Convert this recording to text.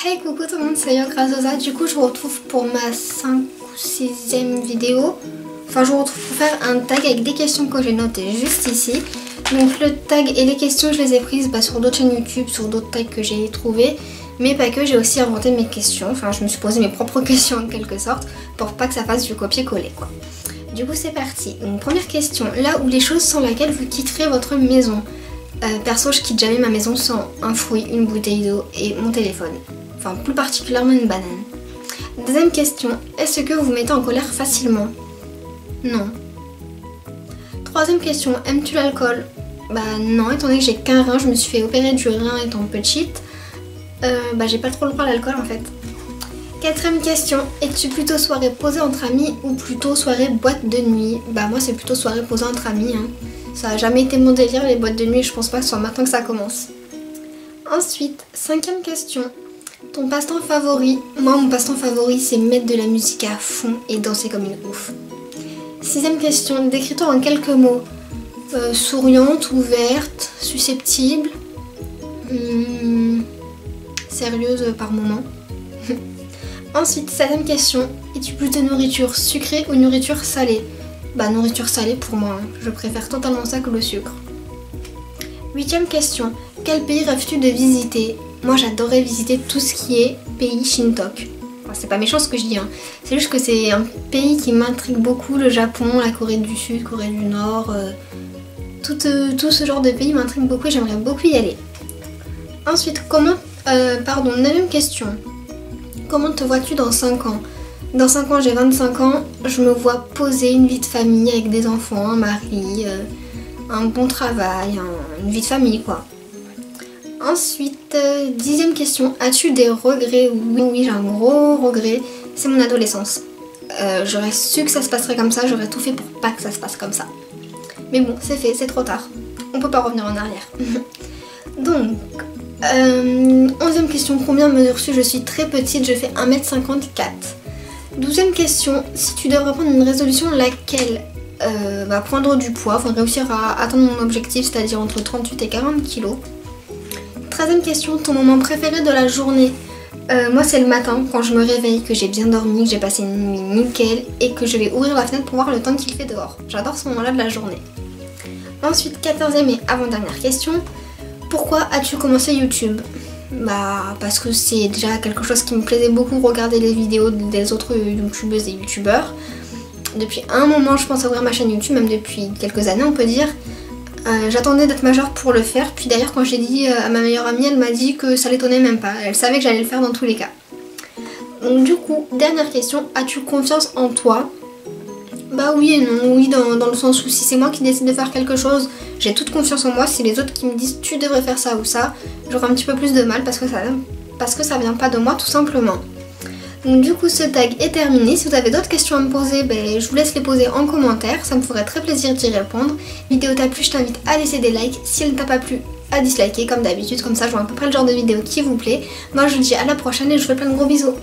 Hey coucou tout le monde, c'est Yograzosa. Du coup je vous retrouve pour ma 5 ou 6e vidéo. Enfin je vous retrouve pour faire un tag avec des questions que j'ai notées juste ici. Donc le tag et les questions je les ai prises sur d'autres chaînes YouTube, sur d'autres tags que j'ai trouvés. Mais pas que, j'ai aussi inventé mes questions. Enfin je me suis posé mes propres questions en quelque sorte pour pas que ça fasse du copier-coller quoi. Du coup c'est parti. Donc première question, là où les choses sans laquelle vous quitterez votre maison. Perso je quitte jamais ma maison sans un fruit, une bouteille d'eau et mon téléphone. Enfin plus particulièrement une banane. Deuxième question, est-ce que vous vous mettez en colère facilement? Non. Troisième question, aimes-tu l'alcool? Bah non, étant donné que j'ai qu'un rein, je me suis fait opérer du rein étant petite. J'ai pas trop le droit à l'alcool en fait. Quatrième question, es-tu plutôt soirée posée entre amis ou plutôt soirée boîte de nuit? Bah moi c'est plutôt soirée posée entre amis hein. Ça a jamais été mon délire les boîtes de nuit, je pense pas que ce soit maintenant que ça commence. Ensuite, cinquième question. Ton passe-temps favori? Moi mon passe-temps favori c'est mettre de la musique à fond et danser comme une ouf. Sixième question, décris-toi en quelques mots. Souriante, ouverte, susceptible, sérieuse par moment. Ensuite, septième question, es-tu plutôt nourriture sucrée ou nourriture salée? Bah nourriture salée pour moi, hein. Je préfère totalement ça que le sucre. Huitième question, quel pays rêves-tu de visiter? Moi j'adorerais visiter tout ce qui est pays Shintok. Enfin, c'est pas méchant ce que je dis, hein. C'est juste que c'est un pays qui m'intrigue beaucoup, le Japon, la Corée du Sud, Corée du Nord, tout ce genre de pays m'intrigue beaucoup et j'aimerais beaucoup y aller. Ensuite, neuvième question. Comment te vois-tu dans 5 ans? Dans 5 ans j'ai 25 ans, je me vois poser une vie de famille avec des enfants, un mari, un bon travail, une vie de famille quoi. Ensuite, 10e question, as-tu des regrets? Oui, j'ai un gros regret, c'est mon adolescence. J'aurais su que ça se passerait comme ça, j'aurais tout fait pour pas que ça se passe comme ça. Mais bon, c'est fait, c'est trop tard. On peut pas revenir en arrière. Donc, 11e question, combien mesures-tu? Je suis très petite, je fais 1m54. 12e question, si tu devrais prendre une résolution, laquelle? Prendre du poids, enfin réussir à atteindre mon objectif, c'est-à-dire entre 38 et 40 kg. 13e question, ton moment préféré de la journée? Moi c'est le matin, quand je me réveille, que j'ai bien dormi, que j'ai passé une nuit nickel et que je vais ouvrir la fenêtre pour voir le temps qu'il fait dehors. J'adore ce moment-là de la journée. Ensuite, 14e et avant-dernière question, pourquoi as-tu commencé YouTube? Parce que c'est déjà quelque chose qui me plaisait beaucoup, regarder les vidéos des autres youtubeuses et youtubeurs. Depuis un moment je pense ouvrir ma chaîne YouTube, même depuis quelques années on peut dire. J'attendais d'être majeure pour le faire, puis d'ailleurs quand j'ai dit à ma meilleure amie, elle m'a dit que ça l'étonnait même pas, elle savait que j'allais le faire dans tous les cas. Donc du coup, dernière question, as-tu confiance en toi? Bah oui et non, oui dans le sens où si c'est moi qui décide de faire quelque chose, j'ai toute confiance en moi. Si les autres qui me disent tu devrais faire ça ou ça, j'aurai un petit peu plus de mal parce que ça vient pas de moi tout simplement. Donc du coup ce tag est terminé. Si vous avez d'autres questions à me poser, je vous laisse les poser en commentaire, ça me ferait très plaisir d'y répondre. Vidéo t'a plu, je t'invite à laisser des likes. Si elle ne t'a pas plu, à disliker comme d'habitude, comme ça je vois à peu près le genre de vidéo qui vous plaît. Moi je vous dis à la prochaine et je vous fais plein de gros bisous.